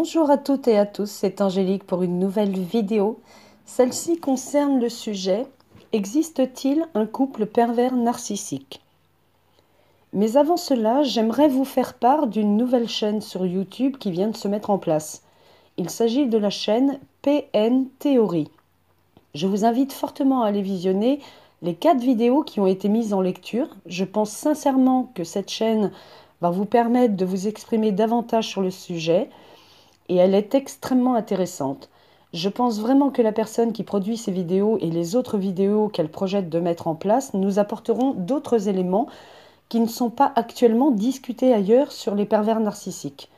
Bonjour à toutes et à tous, c'est Angélique pour une nouvelle vidéo. Celle-ci concerne le sujet: existe-t-il un couple pervers narcissique? Mais avant cela, j'aimerais vous faire part d'une nouvelle chaîne sur YouTube qui vient de se mettre en place. Il s'agit de la chaîne PN Theory. Je vous invite fortement à aller visionner les 4 vidéos qui ont été mises en lecture. Je pense sincèrement que cette chaîne va vous permettre de vous exprimer davantage sur le sujet. Et elle est extrêmement intéressante. Je pense vraiment que la personne qui produit ces vidéos et les autres vidéos qu'elle projette de mettre en place nous apporteront d'autres éléments qui ne sont pas actuellement discutés ailleurs sur les pervers narcissiques.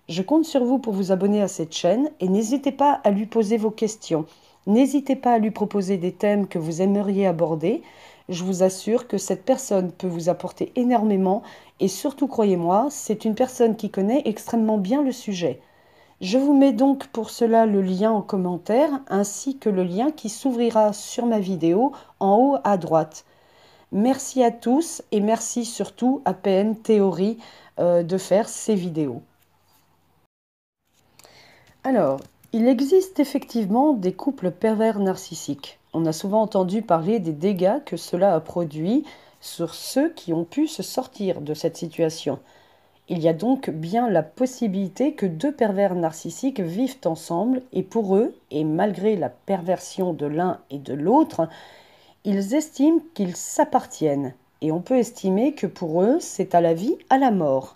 Je compte sur vous pour vous abonner à cette chaîne et n'hésitez pas à lui poser vos questions. N'hésitez pas à lui proposer des thèmes que vous aimeriez aborder. Je vous assure que cette personne peut vous apporter énormément et surtout, croyez-moi, c'est une personne qui connaît extrêmement bien le sujet. Je vous mets donc pour cela le lien en commentaire ainsi que le lien qui s'ouvrira sur ma vidéo en haut à droite. Merci à tous et merci surtout à PN Theory de faire ces vidéos. Alors, il existe effectivement des couples pervers narcissiques. On a souvent entendu parler des dégâts que cela a produits sur ceux qui ont pu se sortir de cette situation. Il y a donc bien la possibilité que 2 pervers narcissiques vivent ensemble et pour eux, et malgré la perversion de l'un et de l'autre, ils estiment qu'ils s'appartiennent. Et on peut estimer que pour eux, c'est à la vie, à la mort.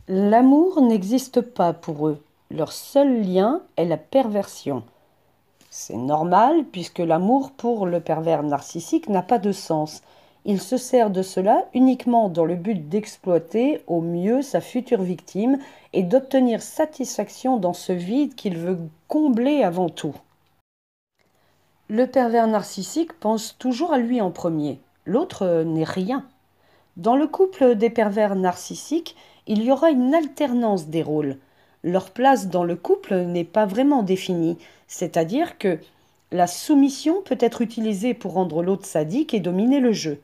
L'amour n'existe pas pour eux. Leur seul lien est la perversion. C'est normal puisque l'amour pour le pervers narcissique n'a pas de sens. Il se sert de cela uniquement dans le but d'exploiter au mieux sa future victime et d'obtenir satisfaction dans ce vide qu'il veut combler avant tout. Le pervers narcissique pense toujours à lui en premier. L'autre n'est rien. Dans le couple des pervers narcissiques, il y aura une alternance des rôles. Leur place dans le couple n'est pas vraiment définie, c'est-à-dire que la soumission peut être utilisée pour rendre l'autre sadique et dominer le jeu.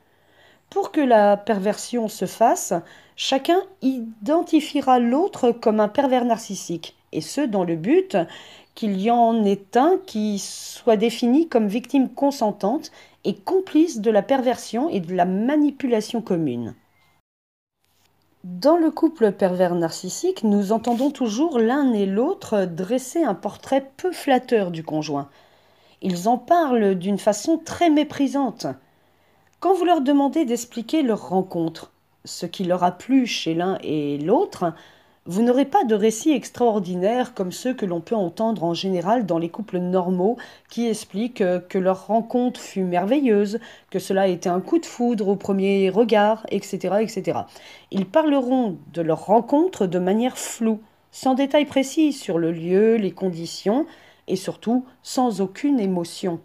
Pour que la perversion se fasse, chacun identifiera l'autre comme un pervers narcissique, et ce dans le but qu'il y en ait un qui soit défini comme victime consentante et complice de la perversion et de la manipulation commune. Dans le couple pervers narcissique, nous entendons toujours l'un et l'autre dresser un portrait peu flatteur du conjoint. Ils en parlent d'une façon très méprisante. Quand vous leur demandez d'expliquer leur rencontre, ce qui leur a plu chez l'un et l'autre, vous n'aurez pas de récits extraordinaires comme ceux que l'on peut entendre en général dans les couples normaux qui expliquent que leur rencontre fut merveilleuse, que cela a été un coup de foudre au premier regard, etc., etc. Ils parleront de leur rencontre de manière floue, sans détails précis sur le lieu, les conditions et surtout sans aucune émotion.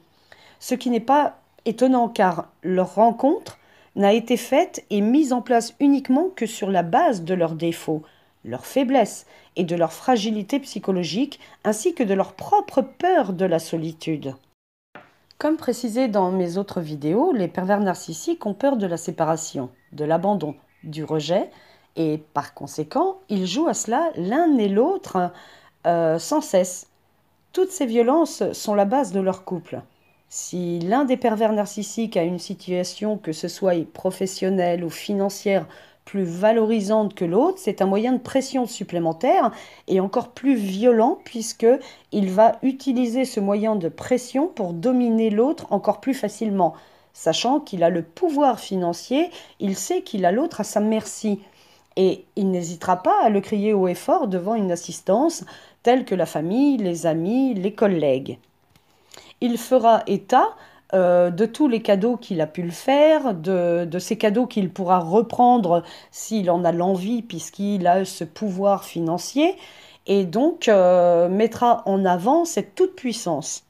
Ce qui n'est pas étonnant car leur rencontre n'a été faite et mise en place uniquement que sur la base de leurs défauts, leurs faiblesses et de leur fragilité psychologique, ainsi que de leur propre peur de la solitude. Comme précisé dans mes autres vidéos, les pervers narcissiques ont peur de la séparation, de l'abandon, du rejet, et par conséquent, ils jouent à cela l'un et l'autre sans cesse. Toutes ces violences sont la base de leur couple. Si l'un des pervers narcissiques a une situation, que ce soit professionnelle ou financière, plus valorisante que l'autre, c'est un moyen de pression supplémentaire et encore plus violent puisqu'il va utiliser ce moyen de pression pour dominer l'autre encore plus facilement. Sachant qu'il a le pouvoir financier, il sait qu'il a l'autre à sa merci. Et il n'hésitera pas à le crier haut et fort devant une assistance telle que la famille, les amis, les collègues. Il fera état de tous les cadeaux qu'il a pu le faire, de ces cadeaux qu'il pourra reprendre s'il en a l'envie puisqu'il a ce pouvoir financier et donc mettra en avant cette toute-puissance.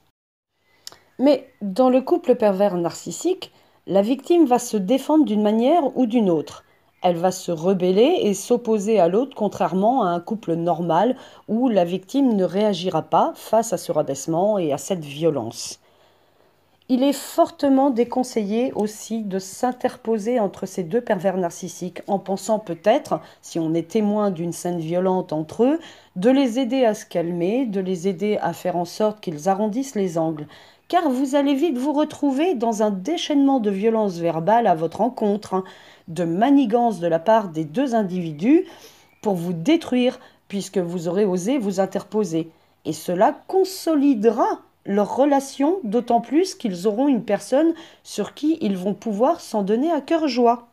Mais dans le couple pervers narcissique, la victime va se défendre d'une manière ou d'une autre. Elle va se rebeller et s'opposer à l'autre, contrairement à un couple normal où la victime ne réagira pas face à ce rabaissement et à cette violence. Il est fortement déconseillé aussi de s'interposer entre ces deux pervers narcissiques en pensant peut-être, si on est témoin d'une scène violente entre eux, de les aider à se calmer, de les aider à faire en sorte qu'ils arrondissent les angles. Car vous allez vite vous retrouver dans un déchaînement de violence verbale à votre encontre, hein, de manigance de la part des deux individus pour vous détruire puisque vous aurez osé vous interposer. Et cela consolidera leur relation, d'autant plus qu'ils auront une personne sur qui ils vont pouvoir s'en donner à cœur joie.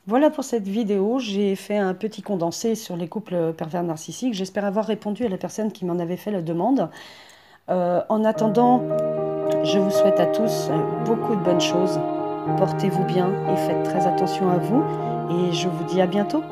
Voilà pour cette vidéo, j'ai fait un petit condensé sur les couples pervers narcissiques. J'espère avoir répondu à la personne qui m'en avait fait la demande. En attendant, je vous souhaite à tous beaucoup de bonnes choses. Portez-vous bien et faites très attention à vous. Et je vous dis à bientôt.